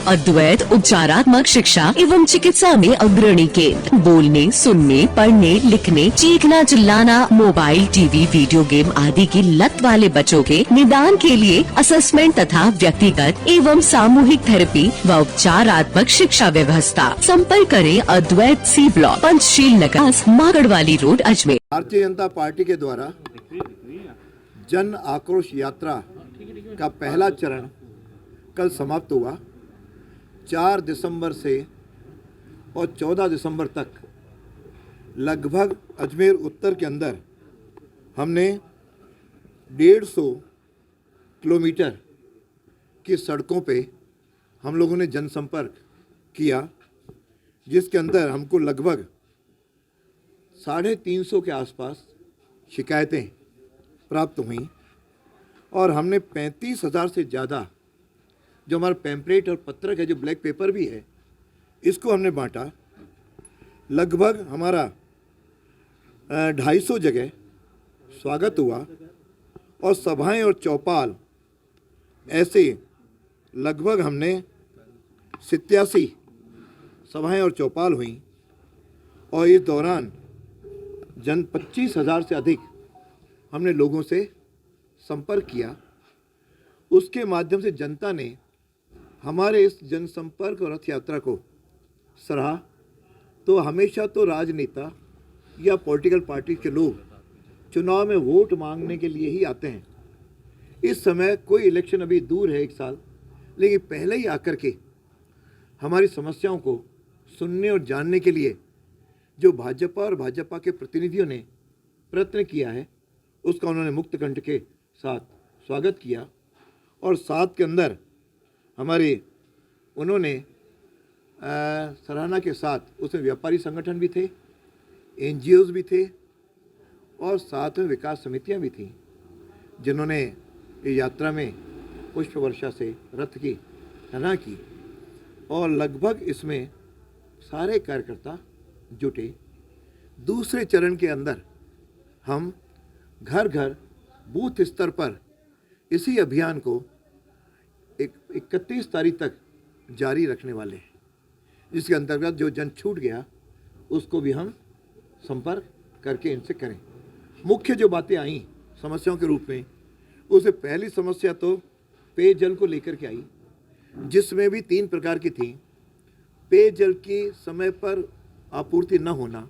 अद्वैत उपचारात्मक शिक्षा एवं चिकित्सा में अग्रणी केंद्र। बोलने, सुनने, पढ़ने, लिखने, चीखना, चिल्लाना, मोबाइल, टीवी, वीडियो गेम आदि की लत वाले बच्चों के निदान के लिए असेसमेंट तथा व्यक्तिगत एवं सामूहिक थेरेपी व उपचारात्मक शिक्षा व्यवस्था। संपर्क करें अद्वैत C block, Panchsheel Nagar, मागड़वाली road, Ajmer. Bharatiya Janata party के द्वारा जन आक्रोश यात्रा का पहला चरण कल समाप्त हुआ। 4 दिसंबर से और 14 दिसंबर तक लगभग अजमेर उत्तर के अंदर हमने 150 किलोमीटर की सड़कों पे हम लोगों ने जनसंपर्क किया, जिसके अंदर हमको लगभग 350 के आसपास शिकायतें प्राप्त हुई और हमने 35,000 से ज़्यादा जो हमारा पैम्पलेट और पत्रक है, जो ब्लैक पेपर भी है, इसको हमने बांटा। लगभग हमारा 250 जगह स्वागत हुआ और सभाएं और चौपाल ऐसे लगभग हमने 87 सभाएं और चौपाल हुई और इस दौरान 25,000 से अधिक हमने लोगों से संपर्क किया। उसके माध्यम से जनता ने हमारे इस जनसंपर्क और रथ यात्रा को सराहा। तो हमेशा तो राजनेता या पॉलिटिकल पार्टी के लोग चुनाव में वोट मांगने के लिए ही आते हैं। इस समय कोई इलेक्शन अभी दूर है, 1 साल, लेकिन पहले ही आकर के हमारी समस्याओं को सुनने और जानने के लिए जो भाजपा और भाजपा के प्रतिनिधियों ने प्रयत्न किया है, उसका उन्होंने मुक्त कंठ के साथ स्वागत किया। और साथ के अंदर हमारे उन्होंने सराहना के साथ उसमें व्यापारी संगठन भी थे, NGOs भी थे और साथ में विकास समितियां भी थीं, जिन्होंने ये यात्रा में पुष्प वर्षा से रथ की सराहना की। और लगभग इसमें सारे कार्यकर्ता जुटे। दूसरे चरण के अंदर हम घर घर बूथ स्तर पर इसी अभियान को 31 तारीख तक जारी रखने वाले हैं, जिसके अंतर्गत जो जन छूट गया उसको भी हम संपर्क करके इनसे करें। मुख्य जो बातें आई समस्याओं के रूप में, उससे पहली समस्या तो पेयजल को लेकर के आई, जिसमें भी 3 प्रकार की थी। पेयजल की समय पर आपूर्ति न होना,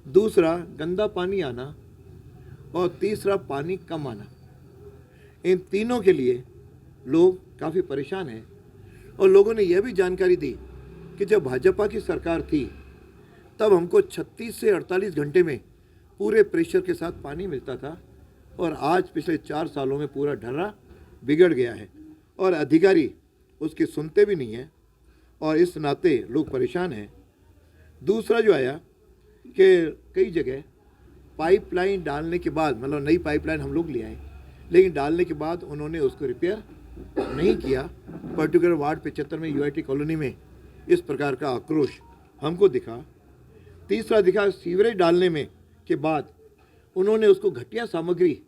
दूसरा गंदा पानी आना और तीसरा पानी कम आना। इन तीनों के लिए लोग काफ़ी परेशान हैं। और लोगों ने यह भी जानकारी दी कि जब भाजपा की सरकार थी तब हमको 36 से 48 घंटे में पूरे प्रेशर के साथ पानी मिलता था, और आज पिछले 4 सालों में पूरा ढर्रा बिगड़ गया है और अधिकारी उसकी सुनते भी नहीं हैं, और इस नाते लोग परेशान हैं। दूसरा जो आया कि कई जगह पाइपलाइन डालने के बाद, मतलब नई पाइपलाइन हम लोग ले आए, लेकिन डालने के बाद उन्होंने उसको रिपेयर नहीं किया। पर्टिकुलर वार्ड 75 में UIT कॉलोनी में इस प्रकार का आक्रोश हमको दिखा। तीसरा दिखा सीवरेज डालने में के बाद उन्होंने उसको घटिया सामग्री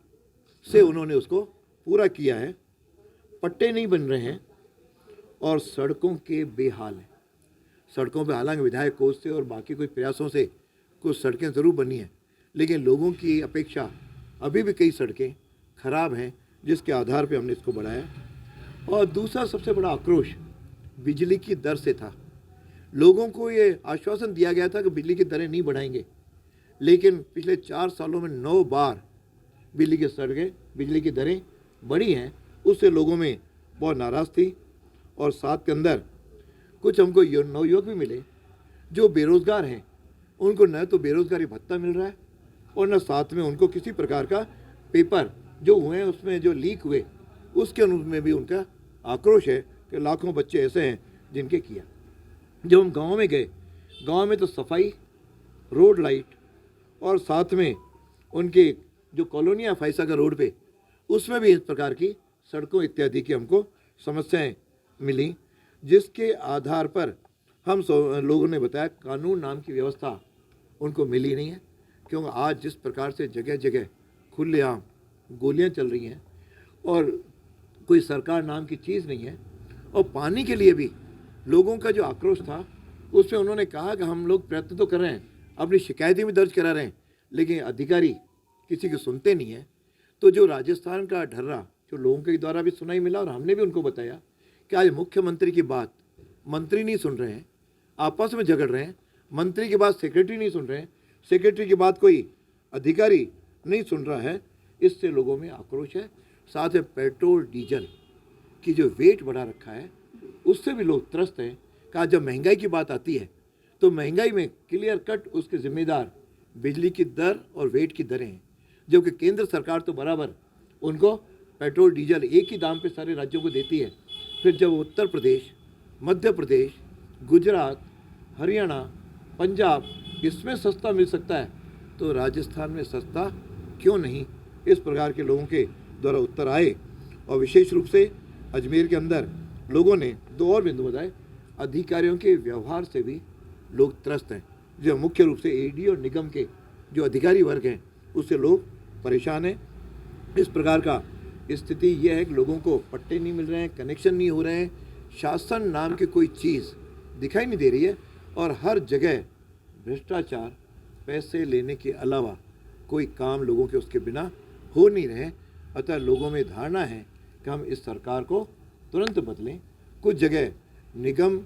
से उन्होंने उसको पूरा किया है, पट्टे नहीं बन रहे हैं और सड़कों के बेहाल हैं। सड़कों पे हालांकि विधायक कोष से और बाकी कुछ प्रयासों से कुछ सड़कें ज़रूर बनी हैं, लेकिन लोगों की अपेक्षा अभी भी कई सड़कें खराब हैं, जिसके आधार पे हमने इसको बढ़ाया। और दूसरा सबसे बड़ा आक्रोश बिजली की दर से था। लोगों को ये आश्वासन दिया गया था कि बिजली की दरें नहीं बढ़ाएंगे, लेकिन पिछले 4 सालों में 9 बार बिजली की दरें बढ़ी हैं। उससे लोगों में बहुत नाराज़ थी। और साथ के अंदर कुछ हमको नवयुवक भी मिले जो बेरोज़गार हैं, उनको न तो बेरोज़गारी भत्ता मिल रहा है और न साथ में उनको किसी प्रकार का पेपर जो हुए हैं उसमें जो लीक हुए उसके अनुरूप में भी उनका आक्रोश है कि लाखों बच्चे ऐसे हैं जिनके किया। जब हम गांव में गए, गांव में तो सफाई, रोड लाइट और साथ में उनके जो कॉलोनियाँ फाइसागर रोड पे, उसमें भी इस प्रकार की सड़कों इत्यादि की हमको समस्याएं मिली, जिसके आधार पर हम लोगों ने बताया कानून नाम की व्यवस्था उनको मिली नहीं है। क्योंकि आज जिस प्रकार से जगह जगह खुलेआम गोलियां चल रही हैं और कोई सरकार नाम की चीज़ नहीं है, और पानी के लिए भी लोगों का जो आक्रोश था उसमें उन्होंने कहा कि हम लोग प्रयत्न तो कर रहे हैं, अपनी शिकायतें भी दर्ज करा रहे हैं, लेकिन अधिकारी किसी की सुनते नहीं है। तो जो राजस्थान का ढर्रा जो लोगों के द्वारा भी सुनाई मिला और हमने भी उनको बताया कि आज मुख्यमंत्री की बात मंत्री नहीं सुन रहे हैं, आपस में झगड़ रहे हैं, मंत्री की बात सेक्रेटरी नहीं सुन रहे हैं, सेक्रेटरी की बात कोई अधिकारी नहीं सुन रहा है, इससे लोगों में आक्रोश है। साथ में पेट्रोल डीजल की जो वेट बढ़ा रखा है उससे भी लोग त्रस्त हैं। कहा जब महंगाई की बात आती है तो महंगाई में क्लियर कट उसके जिम्मेदार बिजली की दर और वेट की दरें हैं, जबकि केंद्र सरकार तो बराबर उनको पेट्रोल डीजल एक ही दाम पे सारे राज्यों को देती है। फिर जब उत्तर प्रदेश, मध्य प्रदेश, गुजरात, हरियाणा, पंजाब इसमें सस्ता मिल सकता है तो राजस्थान में सस्ता क्यों नहीं, इस प्रकार के लोगों के द्वारा उत्तर आए। और विशेष रूप से अजमेर के अंदर लोगों ने दो और बिंदु बताए। अधिकारियों के व्यवहार से भी लोग त्रस्त हैं, जो मुख्य रूप से एडी और निगम के जो अधिकारी वर्ग हैं उससे लोग परेशान हैं। इस प्रकार का स्थिति यह है कि लोगों को पट्टे नहीं मिल रहे हैं, कनेक्शन नहीं हो रहे हैं, शासन नाम की कोई चीज़ दिखाई नहीं दे रही है और हर जगह भ्रष्टाचार, पैसे लेने के अलावा कोई काम लोगों के उसके बिना हो नहीं रहे। अतः लोगों में धारणा है कि हम इस सरकार को तुरंत बदलें। कुछ जगह निगम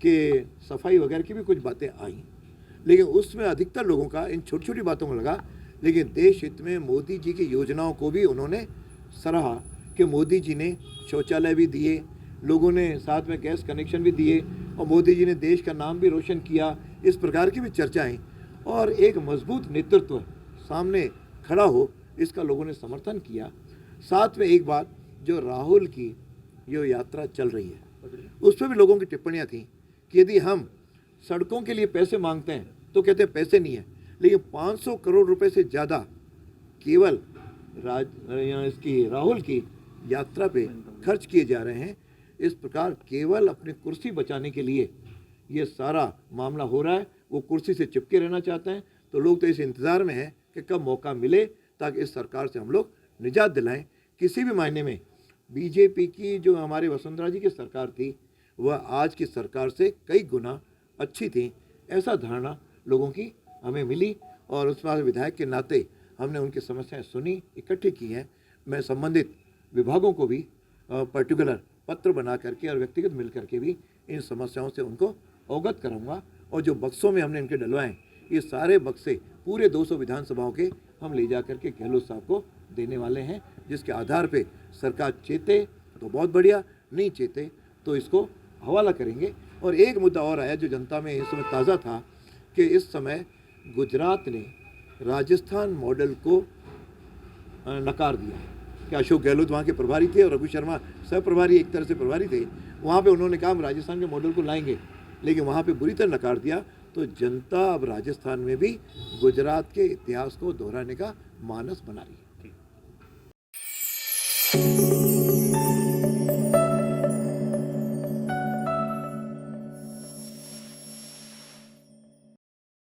के सफाई वगैरह की भी कुछ बातें आई, लेकिन उसमें अधिकतर लोगों का इन छोटी छोटी बातों को लगा, लेकिन देश हित में मोदी जी की योजनाओं को भी उन्होंने सराहा कि मोदी जी ने शौचालय भी दिए, लोगों ने साथ में गैस कनेक्शन भी दिए और मोदी जी ने देश का नाम भी रोशन किया। इस प्रकार की भी चर्चाएं और एक मजबूत नेतृत्व सामने खड़ा हो, इसका लोगों ने समर्थन किया। साथ में एक बात, जो राहुल की जो यात्रा चल रही है उस पर भी लोगों की टिप्पणियां थी कि यदि हम सड़कों के लिए पैसे मांगते हैं तो कहते हैं पैसे नहीं है, लेकिन 500 करोड़ रुपए से ज़्यादा केवल इसकी राहुल की यात्रा पे खर्च किए जा रहे हैं। इस प्रकार केवल अपनी कुर्सी बचाने के लिए ये सारा मामला हो रहा है। वो कुर्सी से चिपके रहना चाहते हैं, तो लोग तो इस इंतज़ार में हैं कि कब मौका मिले ताकि इस सरकार से हम लोग निजात दिलाएं। किसी भी मायने में बीजेपी की जो हमारे वसुंधरा जी की सरकार थी वह आज की सरकार से कई गुना अच्छी थी, ऐसा धारणा लोगों की हमें मिली और उस बार विधायक के नाते हमने उनकी समस्याएं सुनी, इकट्ठी की हैं। मैं संबंधित विभागों को भी पर्टिकुलर पत्र बना करके और व्यक्तिगत मिल करके भी इन समस्याओं से उनको अवगत कराऊंगा। और जो बक्सों में हमने इनके डलवाएं, ये सारे बक्से पूरे 200 विधानसभाओं के हम ले जा करके गहलोत साहब को देने वाले हैं, जिसके आधार पे सरकार चेते तो बहुत बढ़िया, नहीं चेते तो इसको हवाला करेंगे। और एक मुद्दा और आया जो जनता में इस समय ताज़ा था कि इस समय गुजरात ने राजस्थान मॉडल को नकार दिया कि अशोक गहलोत वहाँ के प्रभारी थे और रघु शर्मा सह प्रभारी एक तरह से प्रभारी थे, वहाँ पे उन्होंने कहा हम राजस्थान के मॉडल को लाएंगे, लेकिन वहाँ पे बुरी तरह नकार दिया। तो जनता अब राजस्थान में भी गुजरात के इतिहास को दोहराने का मानस बना रही है।